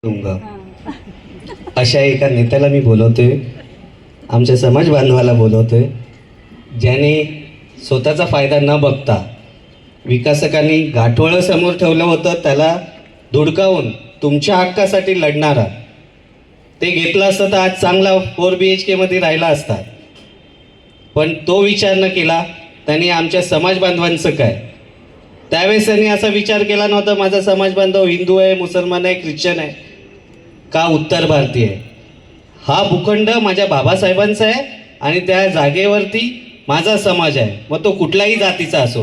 तुंगा अशा एका नेत्याला मी बोलवतोय, आमच्या समाज बांधवाला बोलवतोय, ज्याने स्वतःचा फायदा न बघता विकासकांनी गाठोळं समोर ठेवलं होतं त्याला धुडकावून तुमच्या हक्कासाठी लढणारा ते घेतलं असतं तर आज चांगला 4 BHK मध्ये राहिला असता. पण तो विचार न केला त्यांनी आमच्या समाज बांधवांचं काय. त्यावेळेस त्यांनी असा विचार केला नव्हता माझा समाज बांधव हिंदू आहे, मुसलमान आहे, ख्रिश्चन आहे का उत्तर भारतीय आहे. हा भूखंड माझ्या बाबासाहेबांचा आहे आणि त्या जागेवरती माझा समाज आहे, मग तो कुठल्याही जातीचा असो.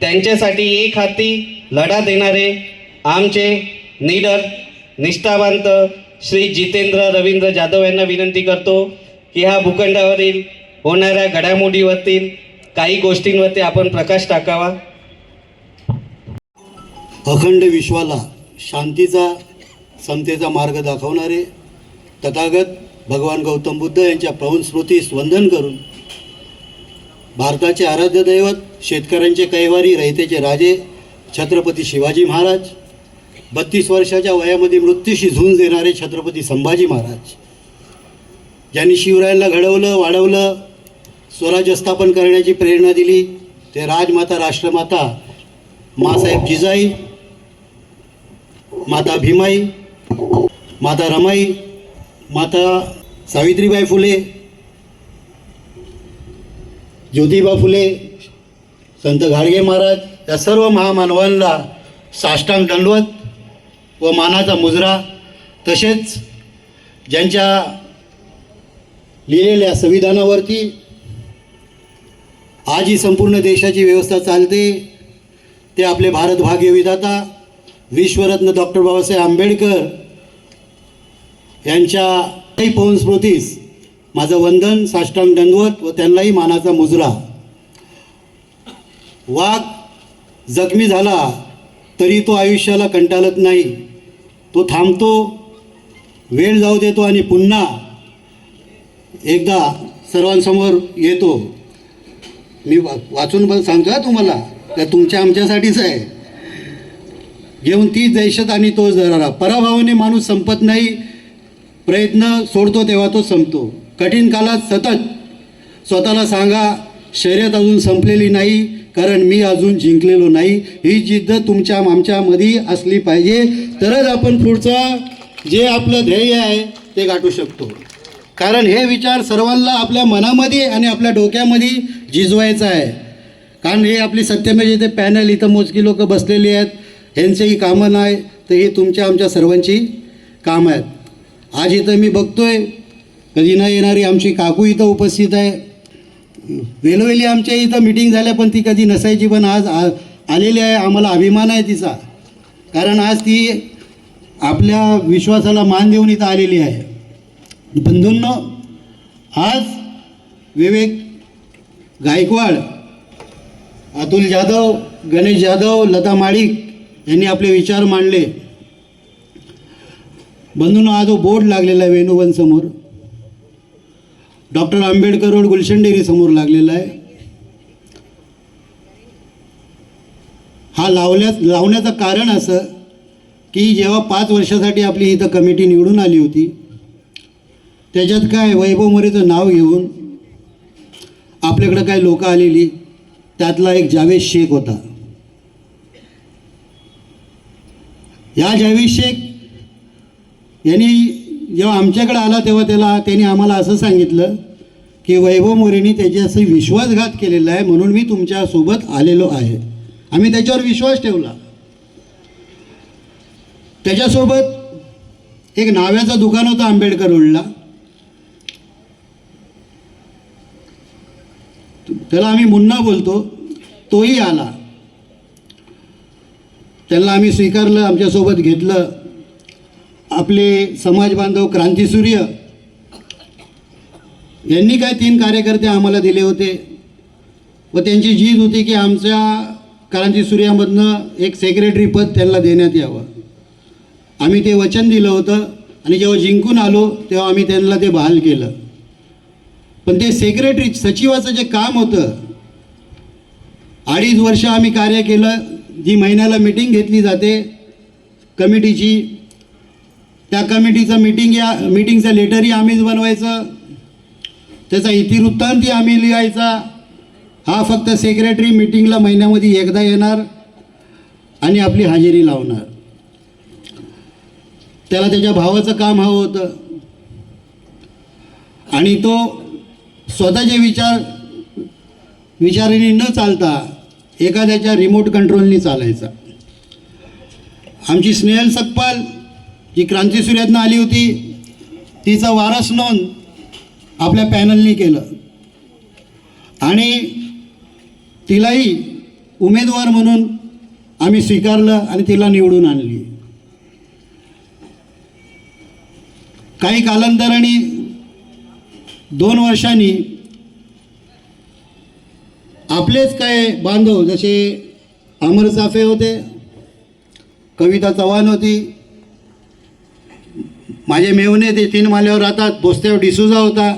त्यांच्यासाठी एक हाती लढा देणारे आमचे निडर निष्ठावंत श्री जितेंद्र रवींद्र जाधव यांना विनंती करतो की ह्या भूखंडावरील होणाऱ्या घडामोडीवरतील काही गोष्टींवरती आपण प्रकाश टाकावा. अखंड विश्वाला शांतीचा समतेचा मार्ग दाखवणारे तथागत भगवान गौतम बुद्ध यांच्या पावन स्मृतीस वंदन करून भारताचे आराध्य दैवत शेतकऱ्यांचे कैवारी रयतेचे राजे छत्रपती शिवाजी महाराज, 32 वर्षाच्या वयामध्ये मृत्यूशी झुंज देणारे छत्रपती संभाजी महाराज, ज्यांनी शिवरायांना घडवलं वाढवलं स्वराज्य स्थापन करण्याची प्रेरणा दिली, ते राजमाता राष्ट्रमाता मासाहेब जिजाई, माता भीमाई, माता रमाई, माता सावित्रीबाई फुले, ज्योतिबा फुले, संत गाडगे महाराज या सर्व महामानवांना साष्टांग दंडवत व मानाचा मुजरा, तसेच ज्यांच्या लिहिलेल्या संविधानावरती आज ही संपूर्ण देशाची व्यवस्था चालते ते आपले भारत भाग्य विधाता विश्वरत्न डॉक्टर बाबासाहेब आंबेडकर यांच्या पावन स्मृतीस माझं वंदन साष्टांग दंडवत व त्यांनाही मानाचा मुजरा. वाघ जखमी झाला तरी तो आयुष्याला कंटाळत नाही, तो थांबतो, वेळ जाऊ देतो आणि पुन्हा एकदा सर्वांसमोर येतो. मी वाचून पण सांगतो आहे तुम्हाला, त्या तुमच्या आमच्यासाठीच आहे. घेऊन ती दहशत आणि तोच दरारा. पराभवाने माणूस संपत नाही, प्रयत्न सोडतो तेव्हा तो संपतो. कठीण काळात सतत स्वतःला सांगा शर्यत अजून संपलेली नाही, कारण मी अजून जिंकलेलो नाही. ही जिद्द तुमच्या आमच्यामध्ये असली पाहिजे, तरच आपण पुढचं जे आपलं ध्येय आहे ते गाठू शकतो. कारण हे विचार सर्वांना आपल्या मनामध्ये आणि आपल्या डोक्यामध्ये झिजवायचं आहे. कारण हे आपली सत्यमेव इथे पॅनल इथं मोजकी लोक बसलेली आहेत, ह्यांचीही कामं नाही तर ही तुमच्या आमच्या सर्वांची कामं आहेत. आज इथं मी बघतोय कधी न येणारी आमची काकू इथं उपस्थित आहे. वेळोवेळी आमच्या इथं मिटिंग झाल्या पण ती कधी नसायची, पण आज आलेली आहे. आम्हाला अभिमान आहे तिचा, कारण आज ती आपल्या विश्वासाला मान देऊन इथं आलेली आहे. बंधूंनो, आज विवेक गायकवाड, अतुल जाधव, गणेश जाधव, लता माडिक यांनी आपले विचार मांडले. बंधूंनो, हा जो बोर्ड लागलेला आहे वेणुवन समोर, doctor Ambedkar road Gulshan dairy समोर लागलेला आहे. हा लावण्याचं कारण असं की जेव्हा 5 वर्षासाठी आपली इथं कमिटी निवडून आली होती, त्याच्यात काय वैभव मोरेचं नाव घेऊन आपल्याकडं काय लोक आलेली, त्यातला एक जावेद शेख होता. या जावेद शेख यांनी जेव्हा आमच्याकडे आला तेव्हा त्यांनी आम्हाला असं सांगितलं की वैभव मोरेंनी त्याच्याशी विश्वासघात केलेला आहे, म्हणून मी तुमच्यासोबत आलेलो आहे. आम्ही त्याच्यावर विश्वास ठेवला. त्याच्यासोबत एक नाव्याचं दुकान होतं आंबेडकर रोडला, त्याला आम्ही मुन्ना बोलतो, तोही आला. त्यांना आम्ही स्वीकारलं, आमच्यासोबत घेतलं. आपले समाज बांधव क्रांतीसूर्य यांनी काय 3 कार्यकर्ते आम्हाला दिले होते व त्यांची जीद होती की आमच्या क्रांतीसूर्यामधनं एक सेक्रेटरी पद त्यांना देण्यात यावं. आम्ही ते वचन दिलं होतं आणि जेव्हा जिंकून आलो तेव्हा आम्ही त्यांना ते बहाल केलं. पण ते सेक्रेटरी सचिवाचं जे काम होतं, 2.5 वर्ष आम्ही कार्य केलं. जी महिन्याला मीटिंग घेतली जाते कमिटीची, त्या कमिटीचं मीटिंगचं लेटरही आम्हीच बनवायचं, त्याचा इतिवृत्तांतही आम्ही लिहायचा. हा फक्त सेक्रेटरी मीटिंगला महिन्यामध्ये एकदा येणार आणि आपली हजेरी लावणार. त्याला त्याच्या भावाचं काम हवं होतं आणि तो स्वतःचे विचारांनी न चालता एखाद्याच्या रिमोट कंट्रोलनी चालायचा. आमची स्नेहल सकपाल जी क्रांतिसूर्यातनं आली होती, तिचा वारस नोंद आपल्या पॅनलनी केलं आणि तिलाही उमेदवार म्हणून आम्ही स्वीकारलं आणि तिला निवडून आणली. काही कालांतराने 2 वर्षांनी आपलेच काय बांधव जसे अमर चाफे होते, कविता चव्हाण होती, माझे मेवणे ते 3 माल्यावर राहतात, बोस्त्यावर डिसूजा होता,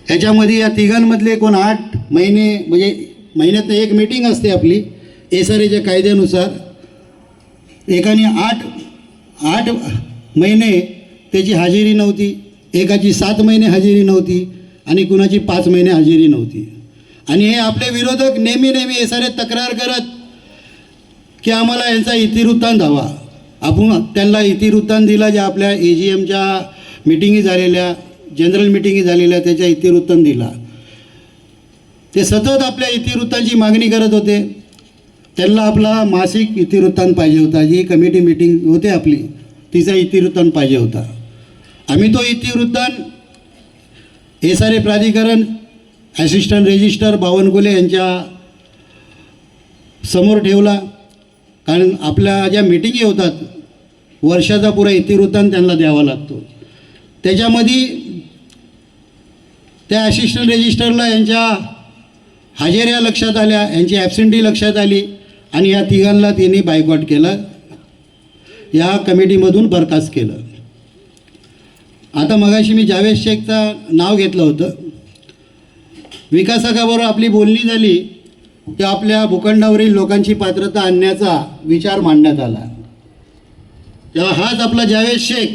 याच्यामध्ये या तिघांमधले कोण 8 महिने म्हणजे महिन्यातनं 1 मीटिंग असते आपली SRAच्या कायद्यानुसार. एकाने 8 महिने त्याची हजेरी नव्हती, एकाची 7 महिने हजेरी नव्हती आणि कुणाची 5 महिने हजेरी नव्हती. आणि हे आपले विरोधक नेहमी SRA तक्रार करत की आम्हाला यांचा इतिवृत्तांत हवा. आपण त्यांना इतिवृत्तांत दिला, ज्या आपल्या AGMच्या मिटिंगी झालेल्या, जनरल मिटिंगी झालेल्या, त्याच्या इतिवृत्तांत दिला. ते सतत आपल्या इतिवृत्तांची मागणी करत होते. त्यांना आपला मासिक इतिवृत्तांत पाहिजे होता. जी कमिटी मिटिंग होते आपली, तिचा इतिवृत्तांत पाहिजे होता. आम्ही तो इतिवृत्तांत SRA प्राधिकरण ॲसिस्टंट रजिस्ट्रार बावनकुले यांच्या समोर ठेवला. कारण आपल्या ज्या मिटिंगी होतात वर्षाचा पुरा इतिवृत्तांत त्यांना द्यावा लागतो. त्याच्यामध्ये त्या ॲसिस्टंट रजिस्ट्रारला यांच्या हजेऱ्या लक्षात आल्या, यांची ॲबसेंटी लक्षात आली आणि या तिघांना त्यांनी बायकॉट केला, या कमिटीमधून बरखास्त केलं. आता मगाशी मी जावेद शेखचं नाव घेतलं होतं. विकासकाबरोबर आपली बोलणी झाली की आपल्या भूखंडावरील लोकांची पात्रता आणण्याचा विचार मांडण्यात आला. तेव्हा हाच आपला जावेद शेख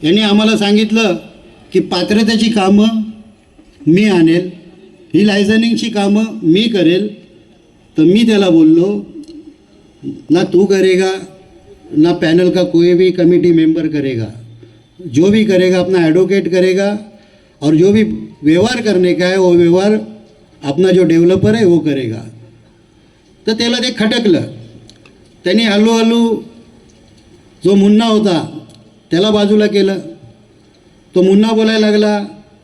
यांनी आम्हाला सांगितलं की पात्रतेची कामं मी आणेल, ही लायझनिंगची कामं मी करेल. तर मी त्याला बोललो, ना तू करेगा ना पैनल का कोई भी कमेटी मेंबर करेगा, जो भी करेगा अपना एडवोकेट करेगा और जो भी व्यवहार करने का है वो व्यवहार अपना जो डेव्हलपर आहे वो करेगा. तर त्याला ते खटकलं. त्यांनी हळूहळू जो मुन्ना होता त्याला बाजूला केलं. तो मुन्ना बोलायला लागला,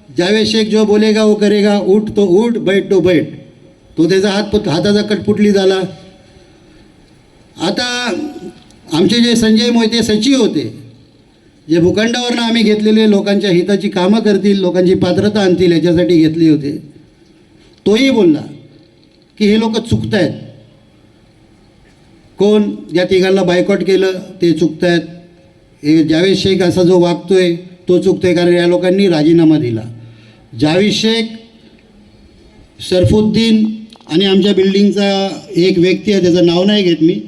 जावेद शेख जो बोलेगा वो करेगा, उठ तो उठ, बैठ तो बैठ. तो त्याचा हाताचा कटपुटली झाला. आता आमचे जे संजय मोहिते सचिव होते, जे भूखंडावरनं आम्ही घेतलेले लोकांच्या हिताची कामं करतील, लोकांची पात्रता आणतील याच्यासाठी घेतली होते, तोही बोलला की हे लोक चुकत आहेत. कोण ज्या तिघांना बायकॉट केलं ते चुकत आहेत. हे जावेद शेख असा जो वागतोय तो चुकतोय, कारण या लोकांनी राजीनामा दिला. जावेद शेख, सरफुद्दीन आणि आमच्या बिल्डिंगचा एक व्यक्ती आहे, त्याचं नाव नाही घेत मी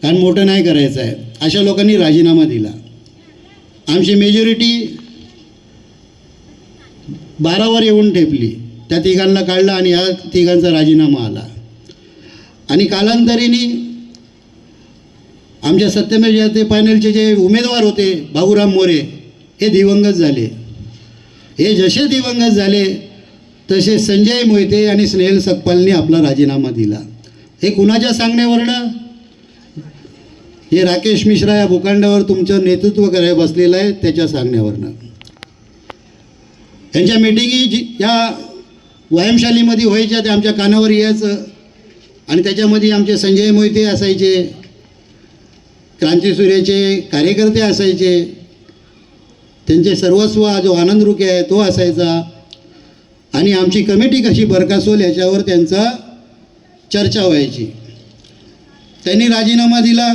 कारण मोठं नाही करायचं आहे, अशा लोकांनी राजीनामा दिला. आमची मेजॉरिटी 12वर येऊन ठेपली. त्या तिघांना काढला आणि या तिघांचा राजीनामा आला. आणि कालांतराने आमच्या सत्यमेव जयते पॅनलचे जे उमेदवार होते भाऊराम मोरे हे दिवंगत झाले. हे जसे दिवंगत झाले तसे संजय मोहिते आणि स्नेहल सकपालनी आपला राजीनामा दिला. हे कुणाच्या सांगण्यावरनं? हे राकेश मिश्रा या भूखंडावर तुमचं नेतृत्व करायला बसलेलं आहे त्याच्या सांगण्यावरनं. यांच्या मिटिंगी या व्यायामशालीमध्ये व्हायच्या, ते आमच्या कानावर यायचं आणि त्याच्यामध्ये आमचे संजय मोहिते असायचे, क्रांतिसूर्याचे कार्यकर्ते असायचे, त्यांचे सर्वस्व जो आनंद रुके आहे तो असायचा आणि आमची कमिटी कशी बरखास्त होईल याच्यावर त्यांचा चर्चा व्हायची. त्यांनी राजीनामा दिला.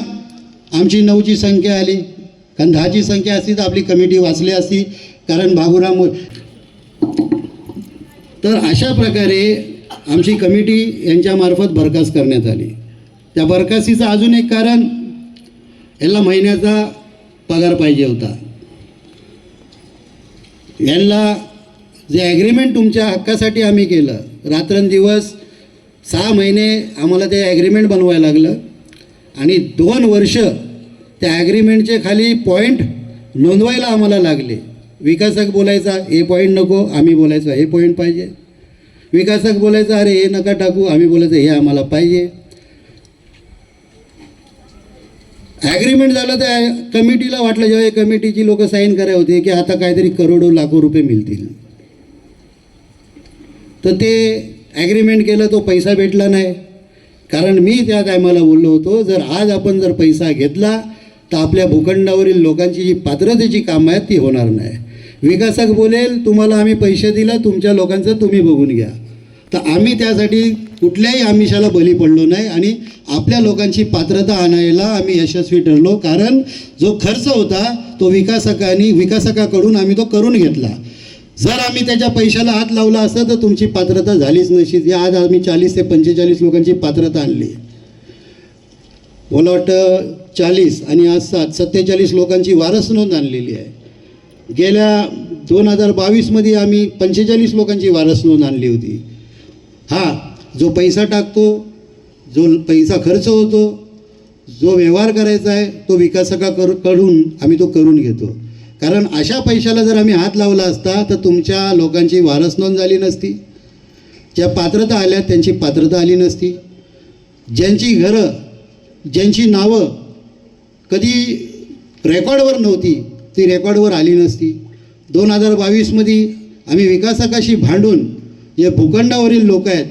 आमची 9ची संख्या आली, कारण 10ची संख्या असती तर आपली कमिटी वाचली असती, कारण भाऊराम. तर अशा प्रकारे आमची कमिटी यांच्यामार्फत बरखास्त करण्यात आली. त्या बरखास्तीचं अजून एक कारण यांना महिन्याचा पगार पाहिजे होता. यांना जे ॲग्रीमेंट तुमच्या हक्कासाठी आम्ही केलं, रात्रंदिवस 6 महिने आम्हाला ते ॲग्रीमेंट बनवायला लागलं आणि 2 वर्ष त्या ॲग्रीमेंटचे खाली पॉईंट नोंदवायला आम्हाला लागले. विकासक बोलायचा हे पॉईंट नको, आम्ही बोलायचं हे पॉईंट पाहिजे. विकासक बोलायचा अरे हे नका टाकू, आम्ही बोलायचं हे आम्हाला पाहिजे. ॲग्रीमेंट झालं तर कमिटीला वाटलं, जेव्हा हे कमिटीची लोक साईन करायला होते की आता काहीतरी करोडो लाखो रुपये मिळतील, तर ते ॲग्रीमेंट केलं, तो पैसा भेटला नाही. कारण मी त्या टायमाला बोललो होतो, जर आज आपण जर पैसा घेतला तर आपल्या भूखंडावरील लोकांची जी पात्रतेची कामं आहेत ती होणार नाही. विकासक बोलेल तुम्हाला आम्ही पैसे दिला, तुमच्या लोकांचं तुम्ही बघून घ्या. तर आम्ही त्यासाठी कुठल्याही आमिषाला बली पडलो नाही आणि आपल्या लोकांची पात्रता आणायला आम्ही यशस्वी ठरलो. कारण जो खर्च होता तो विकासकाकडून आम्ही तो करून घेतला. जर आम्ही त्याच्या पैशाला हात लावला असता तर तुमची पात्रता झालीच नशीच. आज आम्ही 40 ते 45 लोकांची पात्रता आणली. मला वाटतं 40 आणि आज 47 लोकांची वारस नोंद आणलेली आहे. गेल्या 2022मध्ये आम्ही 45 लोकांची वारस नोंद आणली होती. हां, जो पैसा टाकतो, जो पैसा खर्च होतो, जो व्यवहार करायचा आहे तो विकासकाकडून आम्ही तो करून घेतो. कारण अशा पैशाला जर आम्ही हात लावला असता तर तुमच्या लोकांची वारस नोंद झाली नसती, ज्या पात्रता आल्या त्यांची पात्रता आली नसती, ज्यांची घरं, ज्यांची नावं कधी रेकॉर्डवर नव्हती ती रेकॉर्डवर आली नसती. 2022मध्ये आम्ही विकासकाशी भांडून जे भूखंडावरील लोक आहेत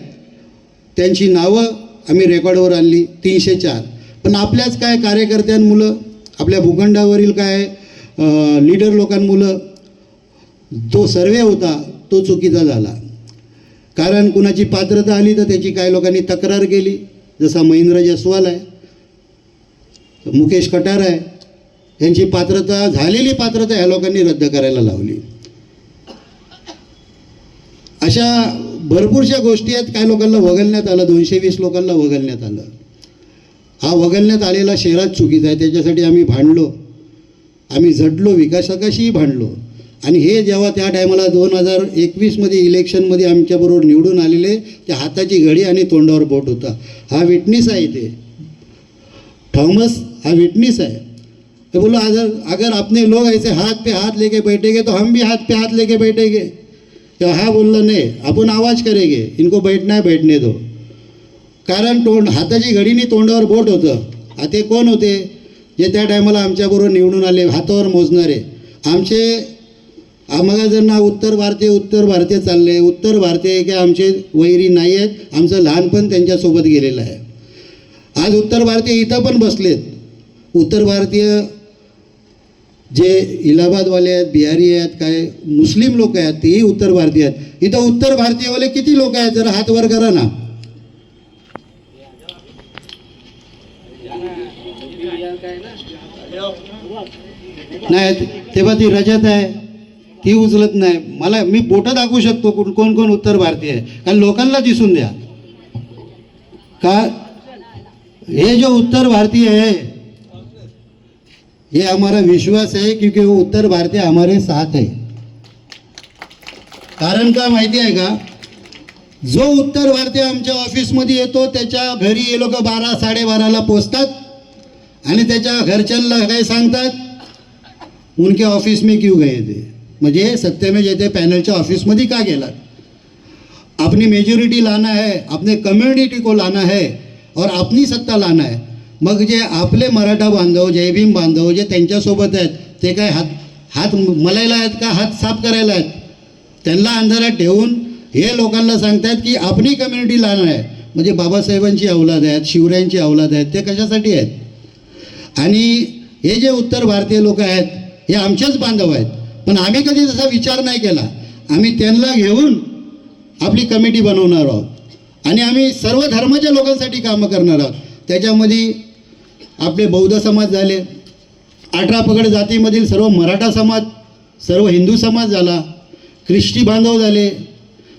त्यांची नावं आम्ही रेकॉर्डवर आणली 304. पण आपल्याच काय कार्यकर्त्यांमुळं, आपल्या भूखंडावरील काय लीडर लोकांमुळं तो सर्वे होता तो चुकीचा झाला. कारण कुणाची पात्रता आली तर त्याची काही लोकांनी तक्रार केली, जसा महेंद्र जयस्वाल आहे, मुकेश कटार आहे, यांची पात्रता, झालेली पात्रता ह्या लोकांनी रद्द करायला लावली. अशा भरपूरशा गोष्टी आहेत. काय लोकांना वगळण्यात आलं, 220 लोकांना वगळण्यात आलं. हा वगळण्यात आलेला शहरात चुकीचा आहे. त्याच्यासाठी आम्ही भांडलो, आम्ही झटलो, विकासकाशीही भांडलो. आणि हे जेव्हा त्या टायमाला 2021मध्ये इलेक्शनमध्ये आमच्याबरोबर निवडून आलेले, त्या हाताची घडी आणि तोंडावर बोट होता. हा विटनेस आहे, ते थॉमस हा विटनेस है. तो बोलो अगर अपने लोग ऐसे हाथ पे हाथ लेके बैठेंगे तो हम भी हाथ पे हाथ लेके बैठेंगे. तो हा बोलला नाही, आपण आवाज करेंगे, इनको बैठना है बैठने दो. कारण हाताची घडीने तोंडावर बोट होतं. ते कोण होते जे त्या टायमाला आमच्याबरोबर निवडून आले, हातावर मोजणारे. आम्हाला जर ना उत्तर भारतीय चालले, उत्तर भारतीय की आमचे वैरी नाही आहेत. आमचं लहानपण त्यांच्यासोबत गेलेलं आहे. आज उत्तर भारतीय इथं पण बसलेत. उत्तर भारतीय जे इलाहाबादवाले आहेत, बिहारी आहेत, काय मुस्लिम लोक आहेत, तेही उत्तर भारतीय आहेत. इथं उत्तर भारतीयवाले किती लोक आहेत जरा हात वर करा ना. नाही, तेव्हा ती रजत आहे, ती उचलत नाही. मी बोटं दाखवू शकतो कोण कोण उत्तर भारतीय आहे, कारण लोकांना दिसून द्या. का ये जो उत्तर भारतीय है, ये हमारा विश्वास है क्योंकि वो उत्तर भारतीय हमारे साथ है. कारण का माहिती आहे का, जो उत्तर भारतीय आमच्या ऑफिसमध्ये येतो त्याच्या घरी हे लोक 12 साडेबाराला पोचतात आणि त्याच्या घरच्यांना काय सांगतात, उनके ऑफिस में क्यों गए थे, म्हणजे सत्यमेव जयते पॅनलच्या ऑफिसमध्ये का गेलात. अपनी मेजॉरिटी लाना है, अपने कम्युनिटी को लाना है और अपनी सत्ता लाना है. मग जे आपले मराठा बांधव, जयभीम बांधव जे त्यांच्यासोबत आहेत ते काय हात मलायला आहेत का हात साफ करायला आहेत. त्यांना अंधारात ठेवून हे लोकांना सांगतात की आपली कम्युनिटी लाना आहे. म्हणजे बाबासाहेबांची औलाद आहेत, शिवरायांची औलाद आहेत, ते कशासाठी आहेत. आणि हे जे उत्तर भारतीय लोक आहेत हे आमचेच बांधव आहेत. पण आम्ही कधी तसा विचार नाही केला. आम्ही त्यांना घेऊन आपली कमिटी बनवणार आहोत आणि आम्ही सर्व धर्माच्या लोकांसाठी कामं करणार आहोत. त्याच्यामध्ये आपले बौद्ध समाज झाले, 18 पगड जातीमधील सर्व मराठा समाज, सर्व हिंदू समाज झाला, ख्रिस्ती बांधव झाले,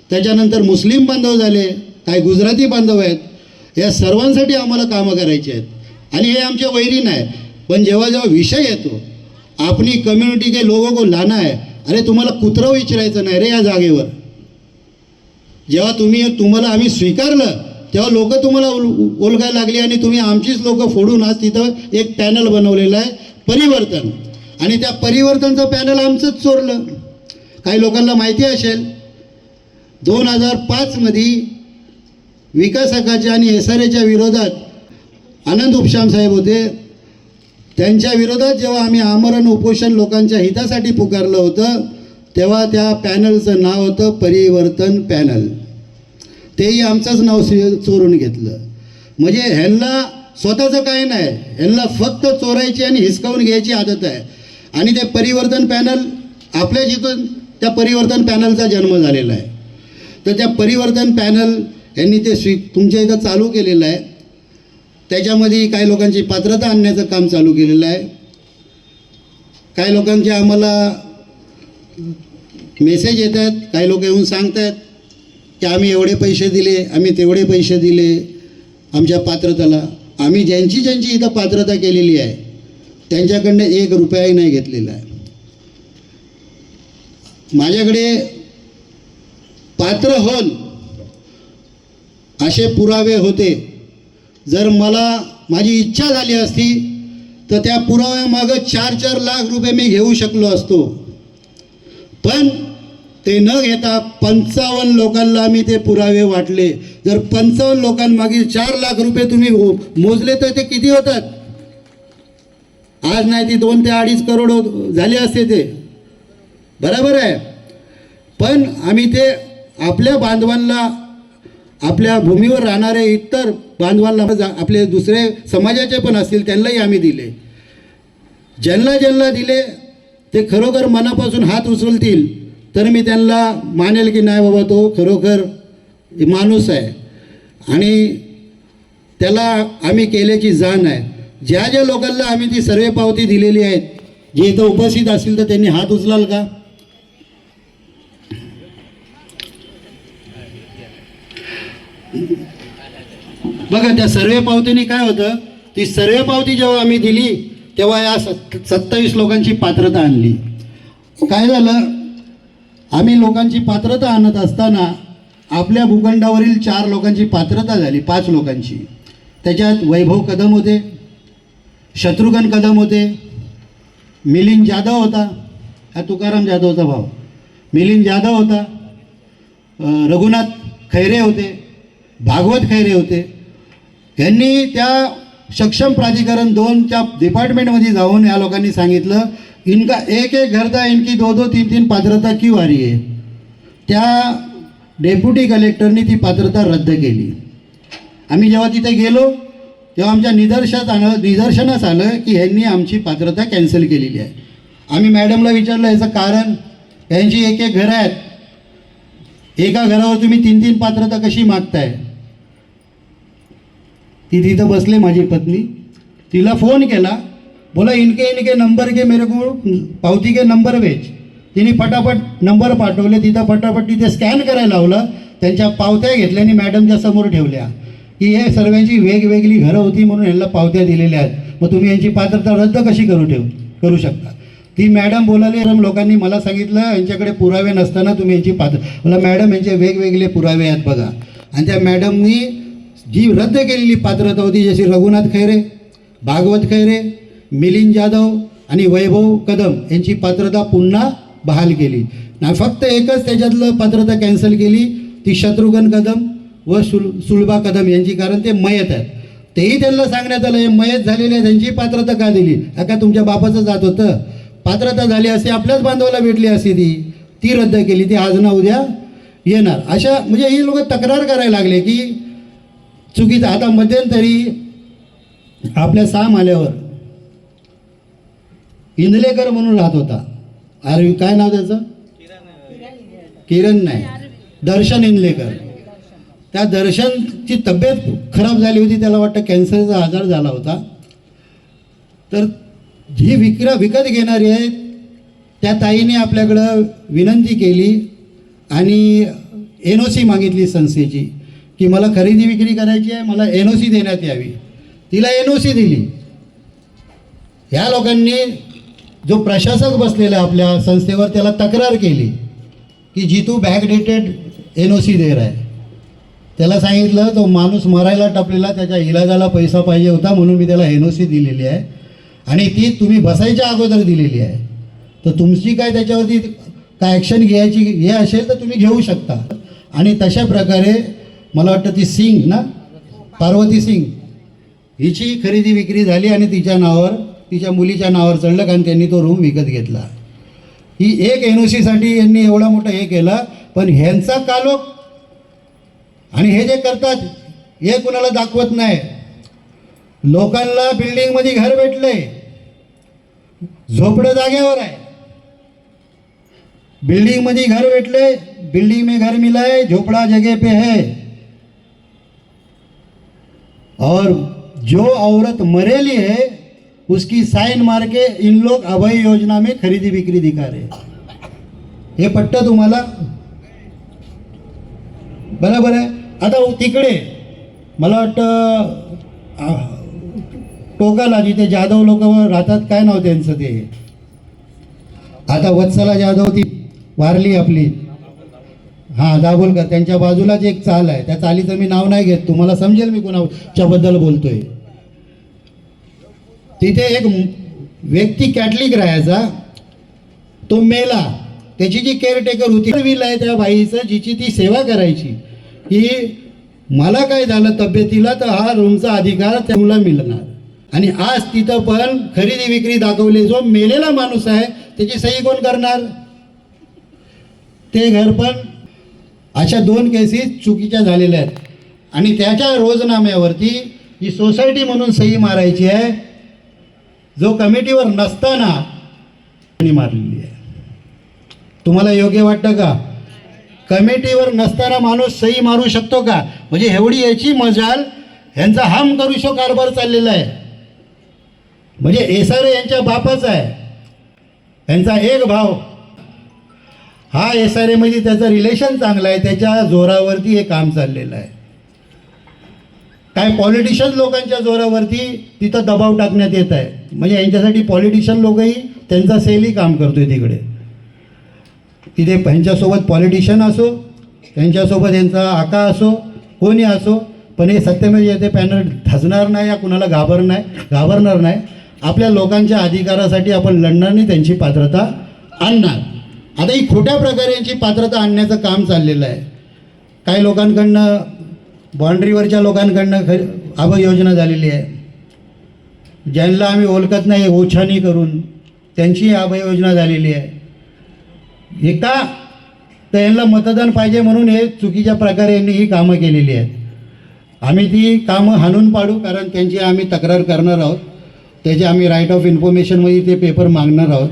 त्याच्यानंतर मुस्लिम बांधव झाले, काही गुजराती बांधव आहेत. या सर्वांसाठी आम्हाला कामं करायची आहेत. आणि हे आमचे वैरी नाही. पण जेव्हा जेव्हा विषय येतो अपनी कम्युनिटी के लोगों को लाना है, अरे तुम्हाला कुत्रं विचारायचं नाही रे या जागेवर. जेव्हा तुम्हाला आम्ही स्वीकारलं तेव्हा लोक तुम्हाला ओळखायला लागली आणि तुम्ही आमचीच लोक फोडून आज तिथं एक पॅनल बनवलेलं आहे परिवर्तन. आणि त्या परिवर्तनचं पॅनल आमचंच चोरलं. काही लोकांना माहिती असेल 2005मध्ये विकास हक्काच्या आणि SRAच्या विरोधात आनंद उपशाम साहेब होते. त्यांच्या विरोधात जेव्हा आम्ही आमरण उपोषण लोकांच्या हितासाठी पुकारलं होतं तेव्हा त्या पॅनलचं नाव होतं परिवर्तन पॅनल. तेही आमचंच नाव चोरून घेतलं. म्हणजे ह्यांना स्वतःचं काय नाही, ह्यांना फक्त चोरायची आणि हिसकावून घ्यायची आदत आहे. आणि ते परिवर्तन पॅनल आपल्या जिथून त्या परिवर्तन पॅनलचा जन्म झालेला आहे. तर त्या परिवर्तन पॅनल यांनी ते तुमच्या इथं चालू केलेलं आहे. त्याच्यामध्ये काही लोकांची पात्रता आणण्याचं काम चालू केलेलं आहे. काही लोकांचे आम्हाला मेसेज येत आहेत, काही लोक येऊन सांगत आहेत की आम्ही एवढे पैसे दिले, आम्ही तेवढे पैसे दिले आमच्या पात्रताला. आम्ही ज्यांची ज्यांची इथं पात्रता केलेली आहे त्यांच्याकडनं 1 रुपयाही नाही घेतलेला आहे. माझ्याकडे पात्र होल असे पुरावे होते. जर मला माझी इच्छा झाली असती तर त्या पुराव्यामागं 4-4 लाख रुपये मी घेऊ शकलो असतो. पण ते न घेता 55 लोकांना मी ते पुरावे वाटले. जर 55 लोकांमागे 4 लाख रुपये तुम्ही मोजले तर ते किती होतात? आज नाही ती 2 ते 2.5 करोड झाले असते ते, बरोबर आहे. पण आम्ही ते आपल्या बांधवांना, आपल्या भूमीवर राहणारे इतर बांधवांना, आपले दुसरे समाजाचे पण असतील त्यांनाही आम्ही दिले. ज्यांना ज्यांना दिले ते खरोखर मनापासून हात उचलतील तर मी त्यांना मानेल की नाही बाबा तो खरोखर माणूस आहे आणि त्याला आम्ही केल्याची जाण आहे. ज्या ज्या लोकांना आम्ही ती सर्वे पावती दिलेली आहेत, जे इथं उपस्थित असतील तर त्यांनी हात उचलाल का? बघा त्या सर्वे पावतीने काय होतं, ती सर्वे पावती जेव्हा आम्ही दिली तेव्हा या 27 लोकांची पात्रता आणली. काय झालं, आम्ही लोकांची पात्रता आणत असताना आपल्या भूखंडावरील 4 लोकांची पात्रता झाली, 5 लोकांची. त्याच्यात वैभव कदम होते, शत्रुघ्न कदम होते, मिलिंद जाधव होता, हा तुकाराम जाधवचा भाव, मिलिंद जाधव होता, रघुनाथ खैरे होते, भागवत खैरे होते. यांनी त्या सक्षम प्राधिकरण 2च्या डिपार्टमेंटमध्ये जाऊन या लोकांनी सांगितलं इनका एक घर था, इनकी 2-2, 3-3 पात्रता क्यों आ रही है. त्या डेप्युटी कलेक्टरनी ती पात्रता रद्द केली. आम्ही जेव्हा तिथे गेलो तेव्हा आमच्या निदर्शनास आलं की ह्यांनी आमची पात्रता कॅन्सल केलेली आहे. आम्ही मॅडमला विचारलं याचं कारण, यांची एक घरं आहेत, एका घरावर तुम्ही 3-3 पात्रता कशी मागताय. ती तिथं बसले माझी पत्नी, तिला फोन केला, बोला इनके नंबर के मेरे को पावती के नंबर भेज. तिने फटाफट नंबर पाठवले, तिथं फटाफट तिथे स्कॅन करायला लावलं, त्यांच्या पावत्या घेतल्या आणि मॅडमच्या समोर ठेवल्या की हे सर्वांची वेगवेगळी घरं होती म्हणून ह्यांना पावत्या दिलेल्या आहेत, मग तुम्ही यांची पात्रता रद्द कशी करू शकता. ती मॅडम बोलाली, लोकांनी मला सांगितलं यांच्याकडे पुरावे नसताना तुम्ही यांची मला मॅडम यांचे वेगवेगळे पुरावे आहेत बघा. आणि त्या मॅडमनी जी रद्द केलेली पात्रता होती, जशी रघुनाथ खैरे, भागवत खैरे, मिलिंद जाधव आणि वैभव कदम यांची पात्रता पुन्हा बहाल केली. ना फक्त एकच त्याच्यातलं पात्रता कॅन्सल केली, ती शत्रुघ्न कदम व सुलभा कदम यांची, कारण ते मयत आहेत. तेही त्यांना सांगण्यात आलं हे मयत झालेले आहे, त्यांची पात्रता का दिली, का तुमच्या बापाचं जात होतं, पात्रता झाली असती आपल्याच बांधवाला भेटली असती, ती रद्द केली, ती आज ना उद्या येणार. अशा म्हणजे ही लोक तक्रार करायला लागले की चुकीचं. आता मध्यंतरी आपल्या साम आल्यावर इंदलेकर म्हणून राहत होता, अरे काय नाव त्याचं, किरण नाही, दर्शन इंदलेकर. त्या दर्शनची तब्येत खराब झाली होती, त्याला वाटतं कॅन्सरचा आजार झाला होता. तर जी विकत घेणारी आहे त्या ताईने आपल्याकडं विनंती केली आणि NOC मागितली संस्थेची की मला खरेदी विक्री करायची आहे, मला NOC देण्यात यावी. तिला NOC दिली. या लोकांनी जो प्रशासक बसलेला आहे आपल्या संस्थेवर त्याला तक्रार केली की जितू बॅकडेटेड NOC दे रहा है. त्याला सांगितलं तो माणूस मरायला टपलेला, त्याच्या इलाजाला पैसा पाहिजे होता म्हणून मी त्याला NOC दिलेली आहे आणि ती तुम्ही बसायच्या अगोदर दिलेली आहे. तर तुमची काय त्याच्यावरती काय ॲक्शन घ्यायची हे असेल तर तुम्ही घेऊ शकता. आणि तशा प्रकारे मला वाटतं ती सिंग ना, पार्वती सिंग हिची खरेदी विक्री झाली आणि तिच्या नावावर, तिच्या मुलीच्या नावावर चढलं कारण त्यांनी तो रूम विकत घेतला. ही एक NOC साठी यांनी एवढा मोठा हे केला. पण ह्यांचा कालोख आणि हे जे करतात हे कुणाला दाखवत नाही. लोकांना बिल्डिंगमध्ये घर भेटलंय, झोपडं जागेवर आहे. बिल्डिंगमध्ये घर भेटले, बिल्डिंग में घर मिला है, झोपड़ा जगह पे है. और जो औरत मरेली है उसकी साइन मार के इन लोग अभय योजना में खरीदी बिक्री दिखा रहे. हे पट्ट तुम्हाला बरोबर आहे. आता तिकडे मला वाटतं टोकाला जिथे जाधव लोक राहतात, काय नाव त्यांचं ते, आता वत्सला जाधव ती वारली आपली, हां दाभोलकर, त्यांच्या बाजूलाच एक चाल आहे. त्या चालीचं मी नाव नाही घेत, तुम्हाला समजेल मी कोणाच्याबद्दल बोलतोय. तिथे एक व्यक्ती कॅथलिक राहायचा, तो मेला. त्याची जी केअरटेकर होती विल आहे त्या बाईचं, जिची ती सेवा करायची की मला काय झालं तब्येतीला तर हा रूमचा अधिकार त्याला मिळणार. आणि आज तिथं पण खरेदी विक्री दाखवली. जो मेलेला माणूस आहे त्याची सही कोण करणार? ते घर पण अशा 2 केसेस चुकीच्या झालेल्या आहेत. आणि त्याच्या रोजनाम्यावरती ही सोसायटी म्हणून सही मारायची आहे, जो कमिटीवर नसताना मारलेली आहे. तुम्हाला योग्य वाटतं का? कमिटीवर नसताना माणूस सही मारू शकतो का? म्हणजे एवढी याची मजाल, ह्यांचा हम करू कारभार चाललेला आहे. म्हणजे एसारे यांच्या बापाचा आहे. त्यांचा एक भाव हा SRA मध्ये त्याचं रिलेशन चांगलं आहे, त्याच्या जोरावरती हे काम चाललेलं आहे. काय पॉलिटिशियन लोकांच्या जोरावरती तिथं दबाव टाकण्यात येत आहे. म्हणजे यांच्यासाठी पॉलिटिशियन लोकही त्यांचा सेलही काम करतोय तिकडे. तिथे त्यांच्यासोबत पॉलिटिशियन असो, त्यांच्यासोबत यांचा आका असो, कोणी असो, पण हे सत्यमेव ते पॅनल धजणार नाही या कुणाला घाबरणार नाही. आपल्या लोकांच्या अधिकारासाठी आपण लढणार नाही, त्यांची पात्रता आणणार. आता ही खोट्या प्रकारे यांची पात्रता आणण्याचं काम चाललेलं आहे. काही लोकांकडनं, बाँड्रीवरच्या लोकांकडनं अभय योजना झालेली आहे. ज्यांना आम्ही ओळखत नाही ओछानी करून त्यांची अभय योजना झालेली आहे. हे का? तर यांना मतदान पाहिजे म्हणून हे चुकीच्या प्रकारे यांनी ही कामं केलेली आहेत. आम्ही ती कामं हाणून पाडू, कारण त्यांची आम्ही तक्रार करणार आहोत. त्याचे आम्ही राईट ऑफ इन्फॉर्मेशनमध्ये ते पेपर मागणार आहोत.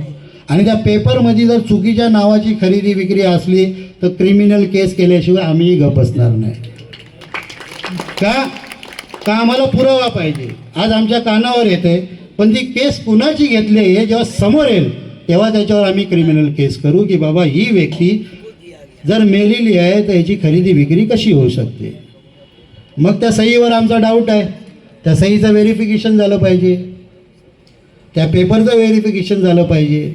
आणि त्या पेपरमध्ये जर चुकीच्या नावाची खरेदी विक्री असली तर क्रिमिनल केस केल्याशिवाय आम्ही गप बसणार नाही. का आम्हाला पुरावा पाहिजे. आज आमच्या कानावर येते, पण ती केस कुणाची घेतली हे जेव्हा समोर येईल तेव्हा त्याच्यावर आम्ही क्रिमिनल केस करू की बाबा ही व्यक्ती जर मेलेली आहे तर याची खरेदी विक्री कशी होऊ शकते. मग त्या सहीवर आमचा डाऊट आहे. त्या सहीचं व्हेरिफिकेशन झालं पाहिजे, त्या पेपरचं व्हेरिफिकेशन झालं पाहिजे.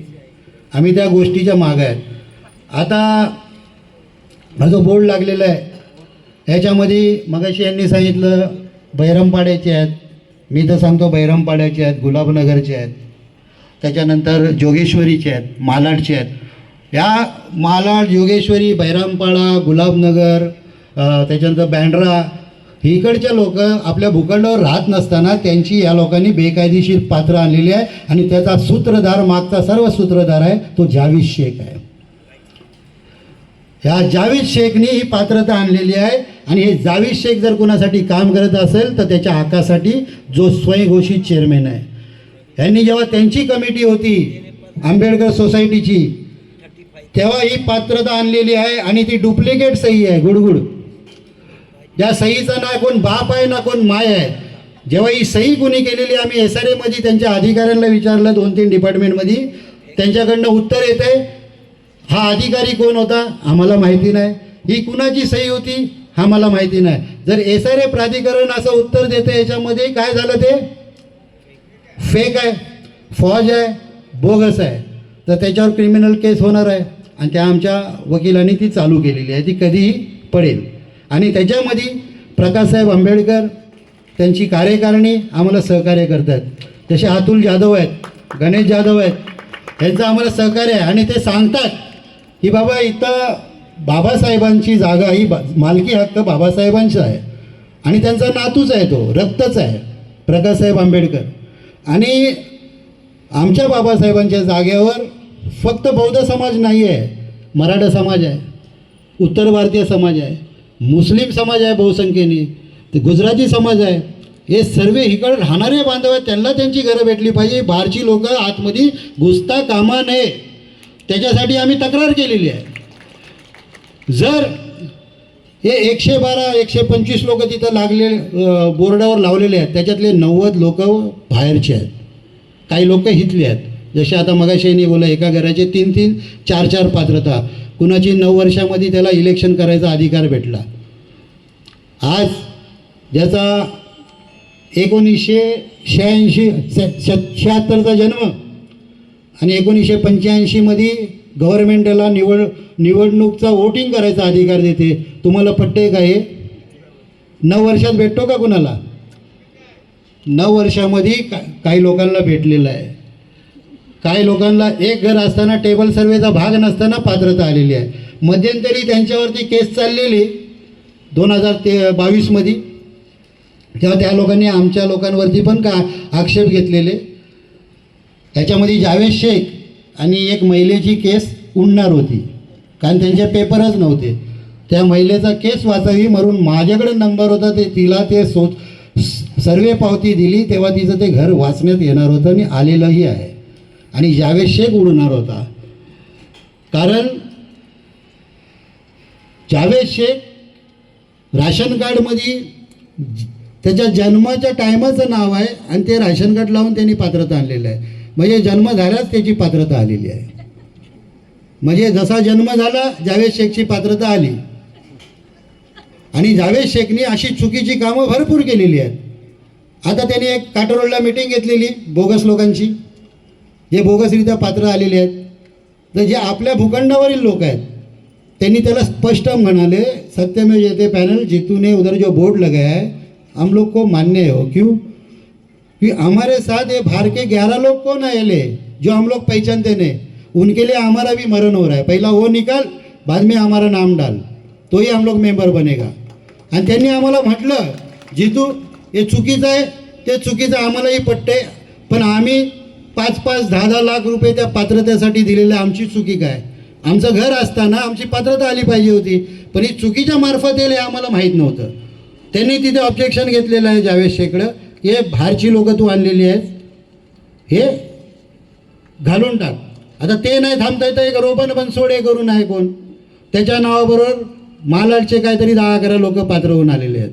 आम्ही त्या गोष्टीच्या मागं आहेत. आता हा जो बोर्ड लागलेला आहे ह्याच्यामध्ये मगाशी यांनी सांगितलं बैरमपाड्याचे आहेत, मी तर सांगतो बैरमपाड्याचे आहेत, गुलाबनगरचे आहेत, त्याच्यानंतर जोगेश्वरीचे आहेत, मालाडचे आहेत. या मालाड, जोगेश्वरी, बैरामपाडा, गुलाबनगर, त्याच्यानंतर बँड्रा, इकडचे लोक आपल्या भूखंडावर राहत नसताना त्यांची या लोकांनी बेकायदेशीर पात्र आणलेली आहे. आणि त्याचा सूत्रधार, मागचा सर्व सूत्रधार आहे तो जावेद शेख आहे. ह्या जावेद शेखनी ही पात्रता आणलेली आहे. आणि हे जावेद शेख जर कोणासाठी काम करत असेल तर त्याच्या हक्कासाठी जो स्वयंघोषित चेअरमॅन आहे. यांनी जेव्हा त्यांची कमिटी होती आंबेडकर सोसायटीची तेव्हा ही पात्रता आणलेली आहे. आणि ती डुप्लिकेट सही आहे, गुडगुड. या सहीचा ना कोण बाप आहे ना कोण माय आहे. जेव्हा ही सही कुणी केलेली आम्ही SRA मध्ये त्यांच्या अधिकाऱ्यांना विचारलं, 2-3 डिपार्टमेंटमध्ये, त्यांच्याकडनं उत्तर येते हा अधिकारी कोण होता आम्हाला माहिती नाही, ही कुणाची सही होती आम्हाला माहिती नाही. जर SRA प्राधिकरण असं उत्तर देते याच्यामध्ये काय झालं, ते फेक आहे. फौज आहे, बोगस आहे, तर त्याच्यावर क्रिमिनल केस होणार आहे आणि त्या आमच्या वकिलांनी ती चालू केलेली आहे, ती कधीही पडेल. आणि त्याच्यामध्ये प्रकाशसाहेब आंबेडकर त्यांची कार्यकारिणी आम्हाला सहकार्य करतात. जसे अतुल जाधव आहेत, गणेश जाधव आहेत, यांचं आम्हाला सहकार्य आहे. आणि ते सांगतात की बाबा इथं बाबासाहेबांची जागा ही मालकी हक्क बाबासाहेबांचा आहे आणि त्यांचा नातूच आहे, तो रक्तच आहे प्रकाशसाहेब आंबेडकर. आणि आमच्या बाबासाहेबांच्या जागेवर फक्त बौद्ध समाज नाही आहे, मराठा समाज आहे, उत्तर भारतीय समाज आहे, मुस्लिम समाज आहे बहुसंख्येने, ते गुजराती समाज आहे. हे सर्व इकडे राहणारे बांधव आहेत, त्यांना त्यांची घरं भेटली पाहिजे. बाहेरची लोक आतमध्ये घुसता कामा नये, त्याच्यासाठी आम्ही तक्रार केलेली आहे. जर हे 112 125 लोक तिथं लागले बोर्डावर लावलेले आहेत, त्याच्यातले 90 लोक बाहेरचे आहेत, काही लोक हितले आहेत. जसे आता मगाशी बोला एका घराचे 3-3 4-4 पात्रता, कुणाची 9 वर्षामध्ये त्याला इलेक्शन करायचा अधिकार भेटला. आज ज्याचा 1986-76चा जन्म आणि 1985मध्ये गव्हर्नमेंट त्याला निवडणूकचा वोटिंग करायचा अधिकार देते. तुम्हाला पटते का हे? 9 वर्षात भेटतो का कुणाला? 9 वर्षामध्ये काही लोकांना भेटलेलं आहे. काही लोकांना एक घर असताना टेबल सर्वेचा भाग नसताना पात्रता आलेली आहे. मध्यंतरी त्यांच्यावरती केस चाललेली 2022मध्ये, तेव्हा त्या लोकांनी आमच्या लोकांवरती पण आक्षेप घेतलेले. त्याच्यामध्ये जावेद शेख आणि एक महिलेची केस उडणार होती, कारण त्यांचे पेपरच नव्हते. त्या महिलेचा केस वाचावी म्हणून माझ्याकडे नंबर होता, ते तिला ते सर्वे पावती दिली, तेव्हा तिचं ते घर वाचण्यात येणार होतं आणि आलेलंही आहे. आणि जावेद शेख उडणार होता, कारण जावेद शेख राशन कार्डमध्ये त्याच्या जन्माच्या टायमाचं नाव आहे आणि ते राशन कार्ड लावून त्यांनी पात्रता आणलेलं आहे. म्हणजे जन्म झाल्याच त्याची पात्रता आलेली आहे. म्हणजे जसा जन्म झाला जावेद शेखची पात्रता आली. आणि जावेद शेखनी अशी चुकीची कामं भरपूर केलेली आहेत. आता त्यांनी एक काटरोलला मीटिंग घेतलेली बोगस लोकांची, जे बोगसरित्या पात्र आलेले आहेत. तर जे आपल्या भूखंडावरील लोक आहेत त्यांनी त्याला स्पष्ट म्हणाले, सत्यमेव जयते पैनल जीतूने उधर जो बोर्ड लगाया है हम लोग को मान्य हो. क्यों? कि हमारे साथ ये बाहर के 11 लोग कौन आए जो हम लोग पहचानते नहीं, उनके लिए हमारा भी मरण हो रहा है. पहला वो निकाल, बाद में हमारा नाम डाल, तो ही हम लोग मेंबर बनेगा. आणि त्यांनी आम्हाला म्हटलं, जितू हे चुकीचं आहे, ते चुकीचं आम्हालाही पटते, पण आम्ही 5-5, 10-10 लाख रुपये त्या पात्रतेसाठी दिलेले. आमची चुकी काय? आमचं घर असताना आमची पात्रता आली पाहिजे होती, पण ही चुकीच्या मार्फत येईल हे आम्हाला माहीत नव्हतं. त्यांनी तिथे ऑब्जेक्शन घेतलेलं आहे जावेद शेखकडं, हे बाहेरची लोकं तू आणलेली आहेत, हे घालून टाक. आता ते नाही थांबता येतं, एक रोपण बनसोडे करून आहे कोण, त्याच्या नावाबरोबर मालाडचे काहीतरी 10-11 लोक पात्र होऊन आलेले आहेत.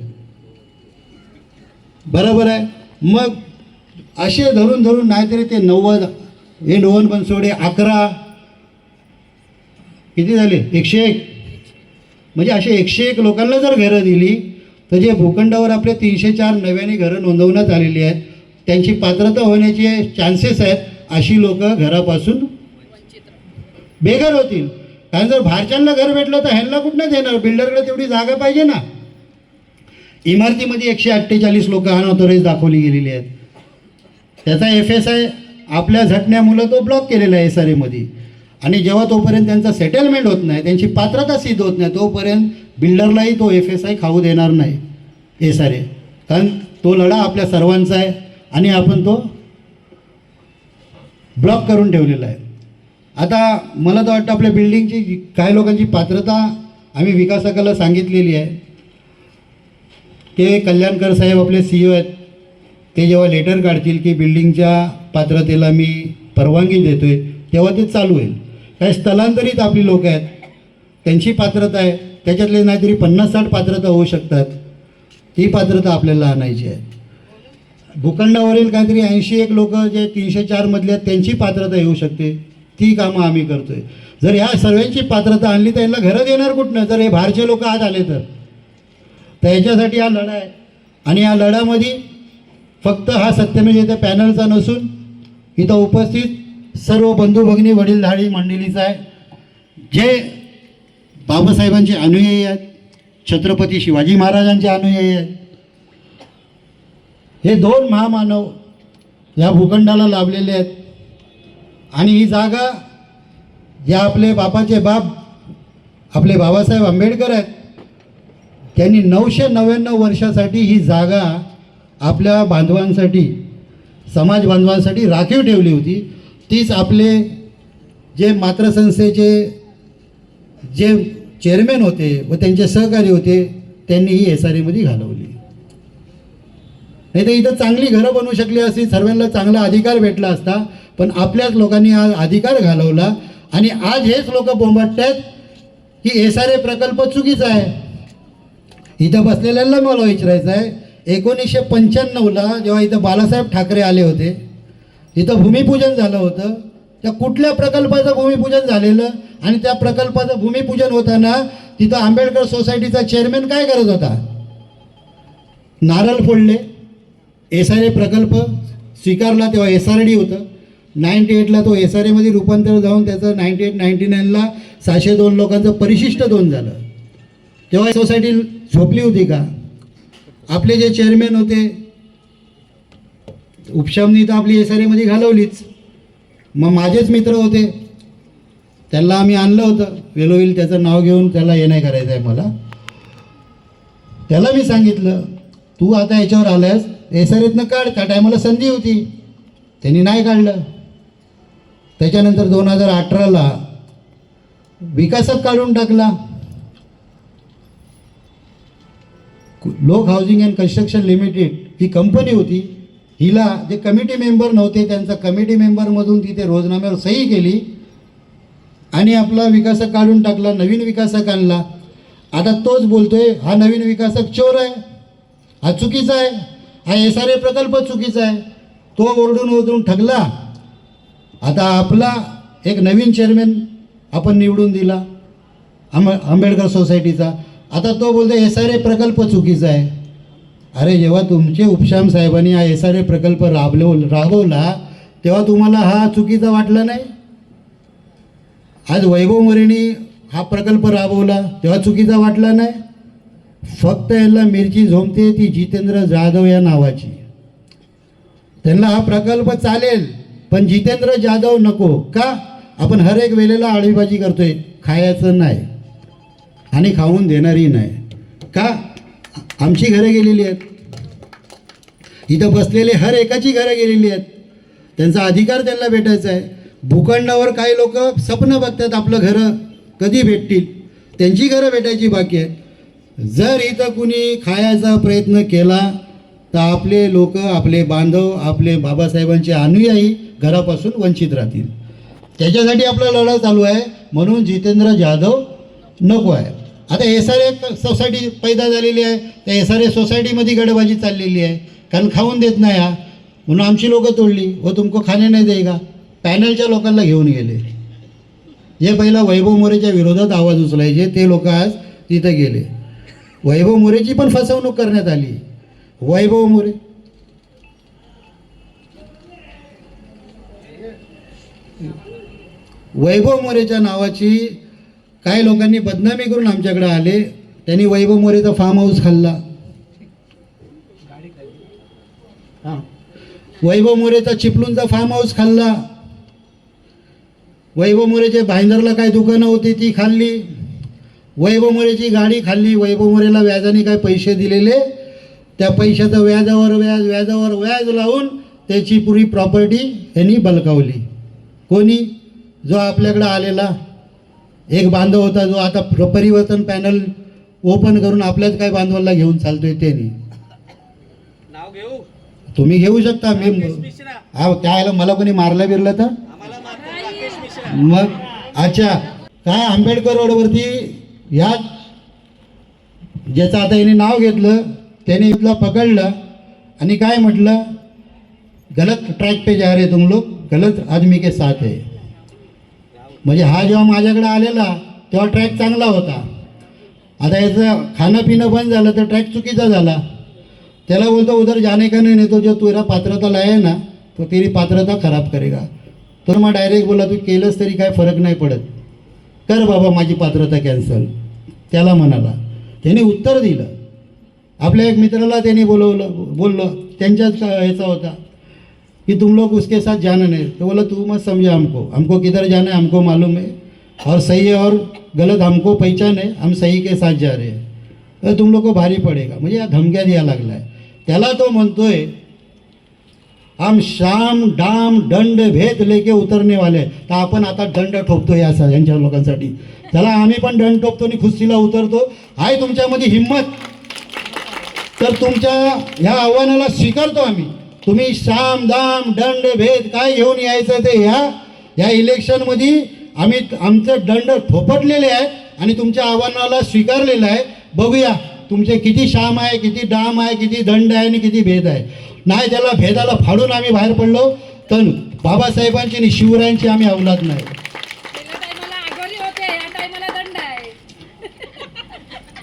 बरोबर आहे. मग असे धरून धरून नाहीतरी ते 90, हे रोहन बनसोडे 11, किती झाले? 101. म्हणजे असे 101 लोकांना जर घरं दिली तर जे भूखंडावर आपले 304 नव्याने घरं नोंदवण्यात आलेली आहेत, त्यांची पात्रता होण्याचे चान्सेस आहेत. अशी लोक घरापासून बेघर होतील. कारण जर बाहेरच्यांना घर भेटलं तर ह्यांना कुठनं देणार? बिल्डरकडे तेवढी जागा पाहिजे ना. इमारतीमध्ये 148 लोक अनऑथोराइज दाखवली गेलेली आहेत. त्याचा FSI आपल्या झटण्यामुळं तो ब्लॉक केलेला आहे SRAमध्ये. आणि जेव्हा तोपर्यंत त्यांचा सेटलमेंट होत नाही, त्यांची पात्रता सिद्ध होत नाही, तोपर्यंत बिल्डरलाही तो FSI खाऊ देणार नाही SRA. कारण तो लढा आपल्या सर्वांचा आहे आणि आपण तो ब्लॉक करून ठेवलेला आहे. आता मला तर वाटतं आपल्या बिल्डिंगची काही लोकांची पात्रता आम्ही विकासकाला सांगितलेली आहे. ते कल्याणकर साहेब आपले CEO आहेत, ते जेव्हा लेटर काढतील की बिल्डिंगच्या पात्रतेला मी परवानगी देतो आहे, तेव्हा ते चालू होईल. काही स्थलांतरित आपली लोक आहेत, त्यांची पात्रता आहे, त्याच्यातले नाहीतरी 50-60 पात्रता होऊ शकतात. ती पात्रता आपल्याला आणायची आहे. भूखंडावरील काहीतरी 81 लोक जे 304 मधले आहेत त्यांची पात्रता येऊ शकते. ती कामं आम्ही करतो आहे. जर ह्या सर्वांची पात्रता आणली तर यांना घरं देणार कुठनं? जर हे बाहेरचे लोक आत आले तर ह्याच्यासाठी हा लढा आहे. आणि या लढ्यामध्ये फक्त हा सत्यमेव जयते पॅनलचा नसून इथं उपस्थित सर्व बंधू भगिनी वडीलधारी मंडळीचा आहे, जे बाबासाहेबांचे अनुयायी आहेत, छत्रपती शिवाजी महाराजांचे अनुयायी आहेत. हे दोन महामानव या भूखंडाला लाभलेले आहेत. आणि ही जागा जे आपले बापाचे बाप आपले बाबासाहेब आंबेडकर आहेत, त्यांनी 999 वर्षासाठी ही जागा आपल्या बांधवांसाठी, समाज बांधवांसाठी राखीव ठेवली होती. तीच आपले जे मातृसंस्थेचे जे चेअरमॅन होते व त्यांचे सहकारी होते, त्यांनी ही SRAमध्ये घालवली. नाही तर इथं चांगली घरं बनवू शकली असती, सर्वांना चांगला अधिकार भेटला असता, पण आपल्याच लोकांनी हा अधिकार घालवला. आणि आज हेच लोक बोंबटतात की SRA प्रकल्प चुकीचा आहे. इथं बसलेल्यांना मला विचारायचं आहे, 1995ला जेव्हा इथं बाळासाहेब ठाकरे आले होते, इथं भूमिपूजन झालं होतं. त्या कुठल्या प्रकल्पाचं भूमिपूजन झालेलं? आणि त्या प्रकल्पाचं भूमिपूजन होताना तिथं आंबेडकर सोसायटीचा चेअरमॅन काय करत होता? नारळ फोडले. SRA प्रकल्प स्वीकारला तेव्हा SRD होतं. 98ला तो SRAमध्ये रूपांतर जाऊन त्याचं 98-99ला 602 लोकांचं परिशिष्ट 2 झालं. तेव्हा सोसायटी झोपली होती का? आपले जे चेअरमॅन होते उपशामनी तर आपली SRAमध्ये घालवलीच. मग माझेच मित्र होते, त्यांना आम्ही आणलं होतं वेलोविल, त्याचं नाव घेऊन त्याला हे नाही करायचं आहे मला. त्याला मी सांगितलं, तू आता याच्यावर आलास, SRAतनं काढ. त्या टायमाला संधी होती, त्यांनी नाही काढलं. त्याच्यानंतर 2018ला विकासात काढून टाकला. लोक housing and construction limited he company होती. हिला जे कमिटी मेंबर नव्हते, त्यांचा कमिटी मेंबरमधून तिथे रोजनाम्यावर सही केली आणि आपला विकासक काढून टाकला, नवीन विकासक आणला. आता तोच बोलतोय हा नवीन विकासक चोर आहे, हा चुकीचा आहे, हा SRA प्रकल्प चुकीचा आहे. तो ओरडून ठगला. आता आपला एक नवीन चेअरमॅन आपण निवडून दिला आंबेडकर सोसायटीचा. आता तो बोलतो SRA प्रकल्प चुकीचा आहे. अरे, जेव्हा तुमचे उपशाम साहेबांनी हा SRA प्रकल्प राबवला तेव्हा तुम्हाला हा चुकीचा वाटला नाही? आज वैभव मोरेंनी हा प्रकल्प राबवला तेव्हा चुकीचा वाटला नाही? फक्त याला मिरची झोमते ती जितेंद्र जाधव या नावाची. त्यांना हा प्रकल्प चालेल पण जितेंद्र जाधव नको. का? आपण हर एक वेळेला आळीबाजी करतोय, खायचं नाही आणि खाऊन देणारी नाही. का? आमची घरं गेलेली आहेत, इथं बसलेले हर एकाची घरं गेलेली आहेत. त्यांचा अधिकार त्यांना भेटायचा आहे. भूखंडावर काही लोक स्वप्न बघतात आपलं घरं कधी भेटतील, त्यांची घरं भेटायची बाकी आहेत. जर इथं कुणी खायचा प्रयत्न केला तर आपले लोक, आपले बांधव, आपले बाबासाहेबांचे अनुयायी घरापासून वंचित राहतील. त्याच्यासाठी आपला लढा चालू आहे. म्हणून जितेंद्र जाधव नको आहे. आता SRA सोसायटी पैदा झालेली आहे, त्या SRA सोसायटीमध्ये गडबाजी चाललेली आहे, कारण खाऊन देत नाही हा, म्हणून आमची लोकं तोडली. व तुमको खाणे नाही देगा, पॅनलच्या लोकांना घेऊन गेले. जे पहिला वैभव मोरेच्या विरोधात आवाज उचलायचे ते लोक आज तिथं गेले. वैभव मोरेची पण फसवणूक करण्यात आली. वैभव मोरेच्या नावाची काही लोकांनी बदनामी करून आमच्याकडे आले. त्यांनी वैभव मोरेचा फार्म हाऊस खाल्ला. वैभव मोरेचा चिपळूणचा फार्म हाऊस खाल्ला. वैभव मोरेच्या भाईंदरला काय दुकानं होती ती खाल्ली. वैभव मोरेची गाडी खाल्ली. वैभव मोरेला व्याजाने काय पैसे दिलेले, त्या पैशाचं व्याजावर व्याज लावून त्याची पुरी प्रॉपर्टी यांनी बलकावली. कोणी? जो आपल्याकडं आलेला एक बांधव होता, जो आता परिवर्तन पॅनल ओपन करून आपल्याच काय बांधवाला घेऊन चालतोय. त्यांनी नाव घेऊ, तुम्ही घेऊ शकता. मी हा त्याला मला कोणी मारलं बिरलं तर मग अच्छा काय आंबेडकर रोडवरती या ज्याचं आता याने नाव घेतलं त्याने इथला पकडलं आणि काय म्हटलं, गलत ट्रॅक पे जा रहे तुम लोग, गलत आदमी के साथ है. म्हणजे हा जेव्हा माझ्याकडे आलेला तेव्हा ट्रॅक चांगला होता. आता याचं खाणं पिणं बंद झालं तर ट्रॅक चुकीचा झाला. त्याला बोलतो उधर जाने का नहीं, तो जो तेरा पात्रता लाया है ना तो तेरी पात्रता खराब करेगा. तर मग डायरेक्ट बोला तू केलंस तरी काय फरक नाही पडत, कर बाबा माझी पात्रता कॅन्सल. त्याला म्हणाला, त्याने उत्तर दिलं. आपल्या एक मित्राला त्यांनी बोललो त्यांच्याच ह्याचा होता कि तुम लोग उसके साथ जाना नहीं. तो बोला तू मत समझा, हमको किधर जाना है हमको मालूम है, और सही है और गलत हमको पहचान है, हम सही के साथ जा रहे हैं, तर तुम लोग को भारी पडेगा. म्हणजे या धमक्या द्यायला लागलाय. त्याला तो म्हणतोय हम शाम डाम दंड भेद लेके उतरने वाले. तर आपण आता दंड ठोकतो यांच्या लोकांसाठी. त्याला आम्ही पण दंड ठोकतो आणि खुस्तीला उतरतो. आहे तुमच्यामध्ये हिंमत तर तुमच्या ह्या आव्हानाला स्वीकारतो आम्ही. तुम्ही साम दाम दंड भेद काय घेऊन यायचं ते या इलेक्शनमध्ये आम्ही आमचं दंड थोपटलेले आहे आणि तुमच्या आव्हानाला स्वीकारलेलं आहे. बघूया तुमचे किती शाम आहे, किती डाम आहे, किती दंड आहे आणि किती भेद आहे. नाही त्याला भेदाला फाडून आम्ही बाहेर पडलो तर बाबासाहेबांची आणि शिवरायांची आम्ही अवलाद नाही.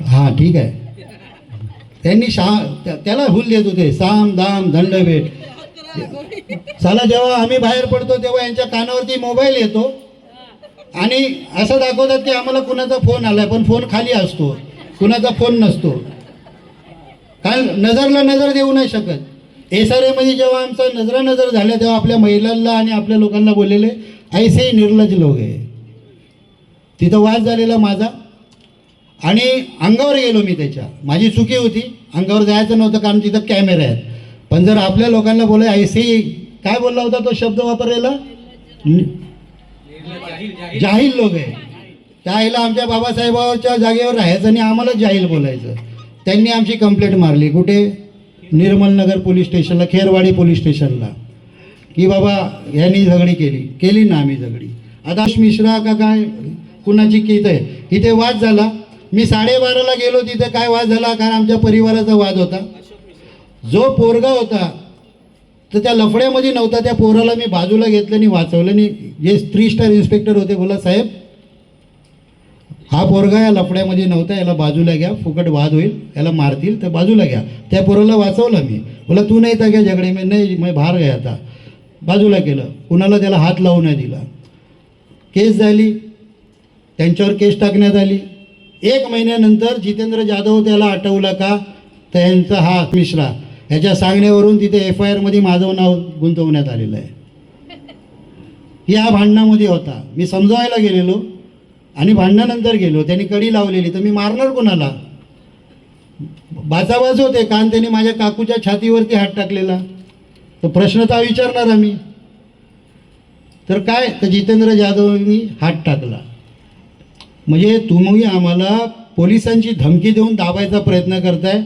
हां ठीक आहे. त्यांनी त्याला भूल देत होते साम दाम दंड भेद. चला जेव्हा आम्ही बाहेर पडतो तेव्हा यांच्या कानावरती मोबाईल येतो आणि असं दाखवतात की आम्हाला कुणाचा फोन आलाय, पण फोन खाली असतो, कुणाचा फोन नसतो. काय नजरला नजर देऊ नाही शकत. SRA मध्ये जेव्हा आमचा नजर झाल्या तेव्हा आपल्या महिलांना आणि आपल्या लोकांना बोललेले ऐसे निर्लज लोक आहे. तिथं वाद झालेला माझा आणि अंगावर गेलो मी. त्याच्या माझी चुकी होती, अंगावर जायचं नव्हतं कारण तिथं कॅमेरे आहेत. पण जर आपल्या लोकांना बोलाय ऐसे काय बोलला होता तो शब्द वापरलेला, जाहील लोक आहे. त्याला आमच्या बाबासाहेबांच्या जागेवर राहायचं आणि आम्हाला जाहील बोलायचं. त्यांनी आमची कंप्लेंट मारली कुठे, निर्मलनगर पोलीस स्टेशनला, खेरवाडी पोलीस स्टेशनला, की बाबा ह्यांनी झगडी केली ना आम्ही झगडी. आता मिश्रा का काय कुणाची कीत आहे, तिथे वाद झाला. मी 12:30ला गेलो तिथे. काय वाद झाला, कारण आमच्या परिवाराचा वाद होता. जो पोरगा होता तर त्या लफड्यामध्ये नव्हता, त्या पोराला मी बाजूला घेतलं आणि वाचवलं. आणि जे 3 स्टार इन्स्पेक्टर होते बोला साहेब हा पोरगा या लफड्यामध्ये नव्हता, याला बाजूला घ्या, फुकट वाद होईल, याला मारतील तर बाजूला घ्या. त्या पोराला वाचवलं मी. बोला तू नाही था क्या झगडे में, नाही मैं बाहेर गया था. बाजूला केलं, कुणाला त्याला हात लावू नाही दिला. केस झाली, त्यांच्यावर केस टाकण्यात आली. 1 महिन्यानंतर जितेंद्र जाधव त्याला आठवला का, त्यांचा हा मिश्रा ह्याच्या सांगण्यावरून तिथे FIR मध्ये माझं नाव गुंतवण्यात आलेलं आहे. या भांडणामध्ये होता. मी समजावायला गेलेलो आणि भांडणानंतर गेलो. त्यांनी कडी लावलेली तर मी मारणार कोणाला, बाचाबाच होते. कारण त्यांनी माझ्या काकूच्या छातीवरती हात टाकलेला. तर प्रश्न तर विचारणार आम्ही. तर काय, तर जितेंद्र जाधवनी हात टाकला. म्हणजे तुम्ही आम्हाला पोलिसांची धमकी देऊन दाबायचा प्रयत्न करताय.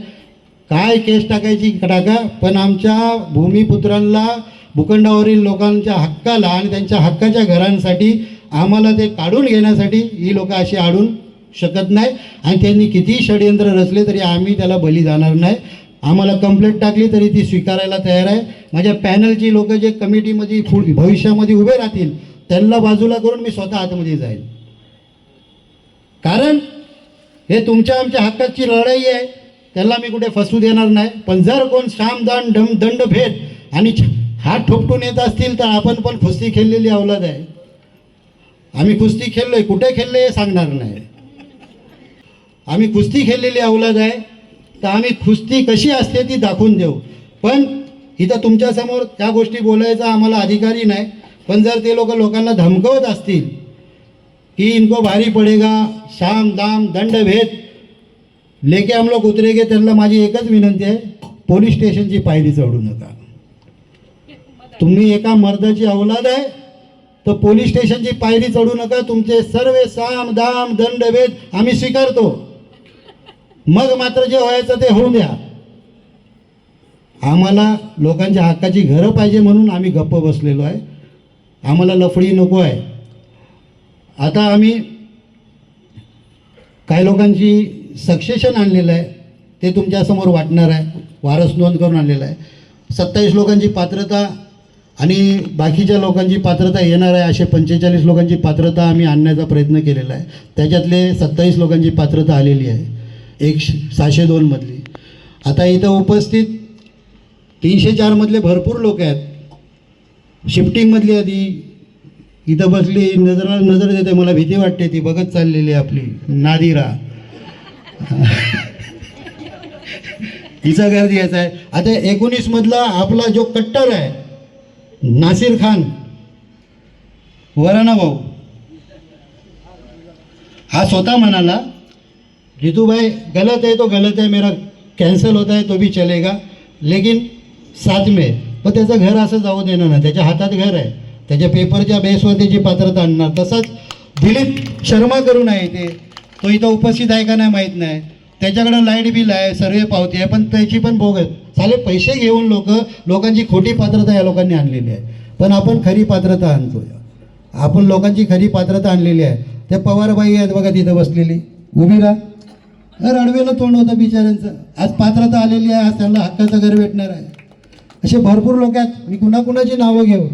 काय केस टाकायची टाका, पण आमच्या भूमिपुत्रांना, भूखंडावरील लोकांच्या हक्काला आणि त्यांच्या हक्काच्या घरांसाठी आम्हाला ते काढून घेण्यासाठी ही लोक अशी अडून शकत नाही. आणि त्यांनी कितीही षडयंत्र रचले तरी आम्ही त्याला बली जाणार नाही. आम्हाला कंप्लेंट टाकली तरी ती स्वीकारायला तयार आहे. माझ्या पॅनलची लोक जे कमिटीमध्ये भविष्यामध्ये उभे राहतील त्यांना बाजूला करून मी स्वतः आतमध्ये जाईल. कारण हे तुमच्या आमच्या हक्काची लढाई आहे, त्याला मी कुठे फसू देणार नाही. पण जर कोण सामदान दंड भेद आणि हात ठोपटून येत असतील तर आपण पण कुस्ती खेळलेली अवलाद आहे. आम्ही कुस्ती खेळलोय, कुठे खेळलोय हे सांगणार नाही. आम्ही कुस्ती खेळलेली अवलाद आहे, तर आम्ही कुस्ती कशी असते ती दाखवून देऊ. पण इथं तुमच्यासमोर त्या गोष्टी बोलायचा आम्हाला अधिकारही नाही. पण जर ते लोकांना धमकवत असतील की इनको भारी पडेगा, शाम दाम दंड भेद लेके हम लोग उतरेगे, त्यांना माझी एकच विनंती आहे, पोलीस स्टेशनची पायरी चढू नका. तुम्ही एका मर्दाची अवलाद आहे तर पोलीस स्टेशनची पायरी चढू नका. तुमचे सर्व साम दाम दंड भेद आम्ही स्वीकारतो. मग मात्र जे व्हायचं ते होऊ द्या. आम्हाला लोकांच्या हक्काची घरं पाहिजे म्हणून आम्ही गप्प बसलेलो आहे. आम्हाला लफडी नको आहे. आता आम्ही काही लोकांची सक्सेशन आणलेलं आहे, ते तुमच्यासमोर वाटणार आहे. वारस नोंद करून आणलेलं आहे. 27 लोकांची पात्रता आणि बाकीच्या लोकांची पात्रता येणार आहे. असे 45 लोकांची पात्रता आम्ही आणण्याचा प्रयत्न केलेला आहे. त्याच्यातले 27 लोकांची पात्रता आलेली आहे, 602 मधली. आता इथं उपस्थित 304 मधले भरपूर लोक आहेत. शिफ्टिंगमधली आधी इथं बसली, नजर देते, मला भीती वाटते, ती बघत चाललेली आहे आपली नादिरा. हिचा घर द्यायचा आहे. आता 19 मधला आपला जो कट्टर आहे नासिर खान, वराना भाऊ, हा स्वतः म्हणाला जीतू भाई गलत है तो गलत है, मेरा कैंसिल होता है तो भी चलेगा, लेकिन साथ में. पण त्याचं घर असं जाऊ देणार ना, त्याच्या हातात घर आहे, त्याच्या पेपरच्या बेसवर त्याची पात्रता आणणार. तसाच दिलीप शर्मा करून आहे, तो इथं उपस्थित आहे का नाही माहीत नाही, त्याच्याकडं लाईट बिल आहे, सर्वे पावती आहे, पण त्याची पण बोगस साले पैसे घेऊन लोकांची खोटी पात्रता या लोकांनी आणलेली आहे. पण आपण खरी पात्रता आणतोय, आपण लोकांची खरी पात्रता आणलेली आहे. त्या पवारबाई आहेत बघा तिथं बसलेली, उभी राहा. रडवेलं तोंड होतं बिचाऱ्यांचं, आज पात्रता आलेली आहे, आज त्यांना हक्काचं घर भेटणार आहे. असे भरपूर लोक आहेत, मी कुणाकुणाची नावं घेऊ.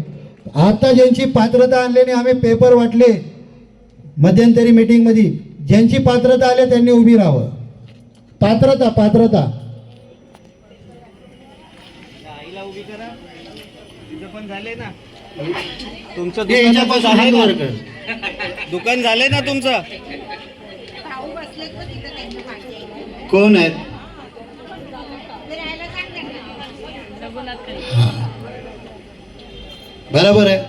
आता ज्यांची पात्रता आणलेली, आम्ही पेपर वाटले मध्यंतरी मीटिंगमध्ये, ज्यांची पात्रता आल्या त्यांनी उभी राहावं. पात्रता आईला उभी करा. तिचं पण झाले ना तुमचं हे याच्यापासून हात वर कर. दुकान झाले ना तुमचं. कोण आहेत? बरोबर आहे.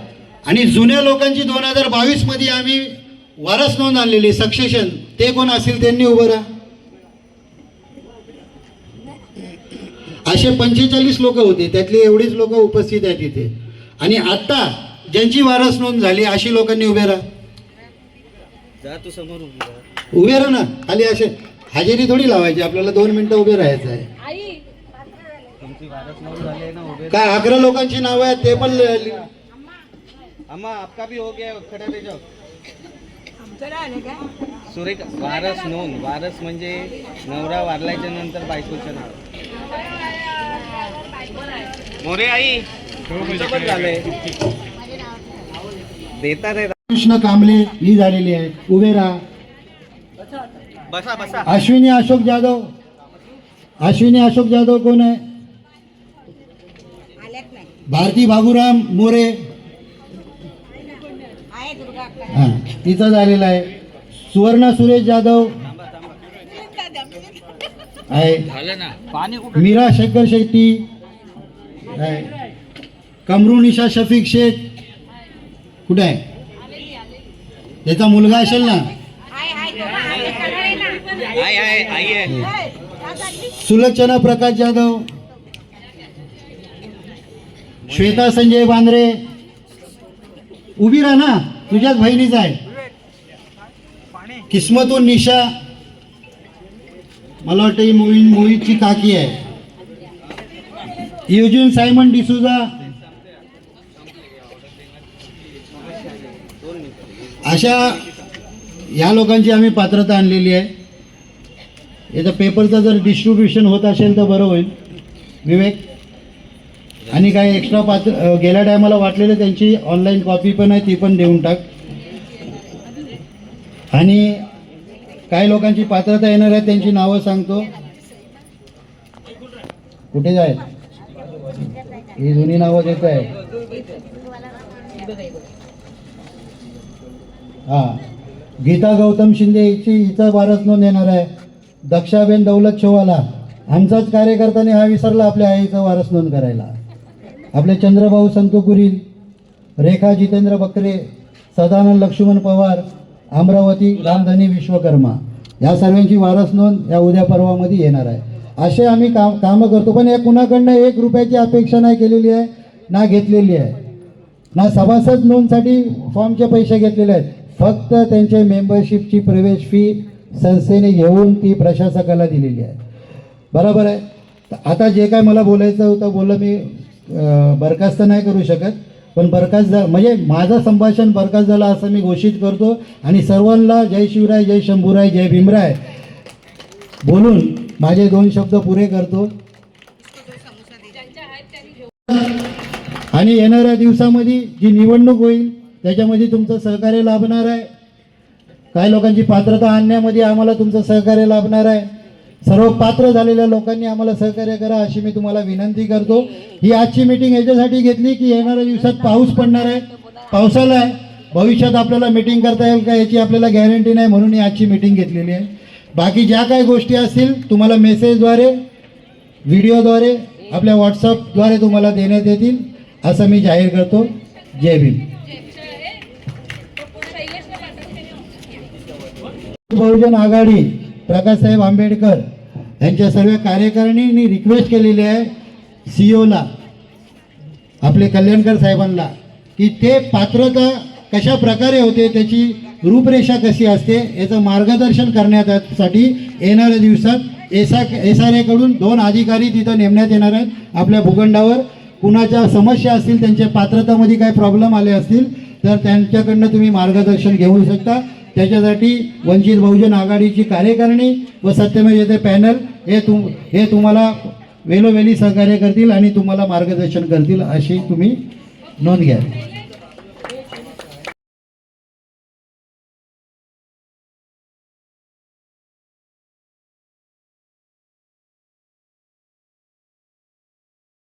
आणि जुन्या लोकांची 2022 मध्ये आम्ही वारस नोंद आणलेली सक्सेशन, ते कोण असेल त्यांनी उभं राहा. असे 45 लोक होते, त्यातली एवढीच लोक उपस्थित आहेत इथे. आणि आता ज्यांची वारस नोंद झाली अशी लोकांनी उभे राहा. जा तू समोर उभी राहा. उभे राहा ना, खाली असे हजेरी थोडी लावायची, आपल्याला 2 मिनिटं उभे राहायचं आहे. तुमची वारस नोंद झाली ना, उभे. काय 11 लोकांची नावं आहेत ते पण अम्मा आपका भी हो गया, खड़ा रह जाओ. सुरेखा वारस नोंद, वारस म्हणजे नवरा वारल्याच्या नंतर बायकोचं नाव. मोरे आई तुमचं पण झालंय, देता नाही. कृष्ण कांबळे ही झालेली आहे, उभे राहा. बसा बसा. अश्विनी अशोक जाधव कोण आहे? भारती बाबूराम मोरे, हां तिचा झालेला आहे. सुवर्णा सुरेश जाधव आहे. मीरा शेखर शेट्टी आहे. कमरू निशा शफीक शेख कुठे आहे? त्याचा मुलगा असेल ना. आई आहे. सुलोचना प्रकाश जाधव, श्वेता संजय बांद्रे, उभी राहा ना, तुझ्याच बहिणीच आहे. किस्मतून निशा, मला वाटतं ही मोहितची काकी आहे. युजिन सायमन डिसूजा, अशा या लोकांची आम्ही पात्रता आणलेली आहे. याचा पेपरचं जर डिस्ट्रीब्युशन होत असेल तर बरं होईल विवेक. आणि काय एक्स्ट्रा गेल्या टायमाला वाटलेलं त्यांची ऑनलाईन कॉपी पण आहे, ती पण देऊन टाक. आणि काही लोकांची पात्रता येणार आहे त्यांची नावं सांगतो. कुठे जाय ही जुनी नावं देत आहे. हां, गीता गौतम शिंदे हिचा वारस नोंद येणार आहे. दक्षाबेन दौलत शेवाला, आमचाच कार्यकर्त्याने हा विसरला आपल्या आईचा वारस नोंद करायला. आपले चंद्रभाऊ संतोकुरील, रेखा जितेंद्र बकरे, सदानंद लक्ष्मण पवार, अमरावती रामधनी विश्वकर्मा, या सर्वांची वारस नोंद या उद्या परवामध्ये येणार आहे. असे आम्ही कामं करतो. पण या कुणाकडनं 1 रुपयाची अपेक्षा नाही केलेली आहे, ना घेतलेली आहे, ना सभासद नोंदसाठी फॉर्मचे पैसे घेतलेले आहेत. फक्त त्यांच्या मेंबरशिपची प्रवेश फी संस्थेने घेऊन ती प्रशासकाला दिलेली आहे. बरोबर आहे. आता जे काय मला बोलायचं होतं बोललं मी. बरखास्त नाही करू शकत, पण बरखास्त म्हणजे माझं संभाषण बरखास्त झालं असं मी घोषित करतो. आणि सर्वांना जय शिवराय, जय शंभूराय, जय भीमराय बोलून माझे 2 शब्द पुरे करतो. आणि येणाऱ्या दिवसामध्ये जी निवडणूक होईल त्याच्यामध्ये तुमचं सहकार्य लाभणार आहे. काही लोकांची पात्रता आणण्यामध्ये आम्हाला तुमचं सहकार्य लाभणार आहे. सर्व पात्र झालेल्या लोकांनी आम्हाला सहकार्य करा अशी मी तुम्हाला विनंती करतो. ही आजची मीटिंग याच्यासाठी घेतली की येणाऱ्या दिवसात पाऊस पडणार आहे, पावसाला आहे, भविष्यात आपल्याला मीटिंग करता येईल का याची आपल्याला गॅरंटी नाही, म्हणून ही आजची मीटिंग घेतलेली आहे. बाकी ज्या काही गोष्टी असतील तुम्हाला मेसेजद्वारे, व्हिडिओद्वारे, आपल्या व्हॉट्सअपद्वारे तुम्हाला देण्यात येतील असं मी जाहीर करतो. जय भीम. बहुजन आघाडी प्रकाशसाहेब आंबेडकर यांच्या सर्व कार्यकारिणींनी रिक्वेस्ट केलेली आहे सीओला, आपले कल्याणकर साहेबांना, की ते पात्रता कशा प्रकारे होते, त्याची रूपरेषा कशी असते याचं मार्गदर्शन करण्यासाठी येणाऱ्या दिवसात SRA कडून 2 अधिकारी तिथं नेमण्यात येणार आहेत. आपल्या भूखंडावर कुणाच्या समस्या असतील, त्यांच्या पात्रतामध्ये काही प्रॉब्लेम आले असतील तर त्यांच्याकडनं तुम्ही मार्गदर्शन घेऊ शकता. त्याच्यासाठी वंचित बहुजन आघाडीची कार्यकारिणी व सत्यमेव जयते पॅनल हे तुम्हाला वेळोवेळी सहकार्य करतील आणि तुम्हाला मार्गदर्शन करतील अशी तुम्ही नोंद घ्या.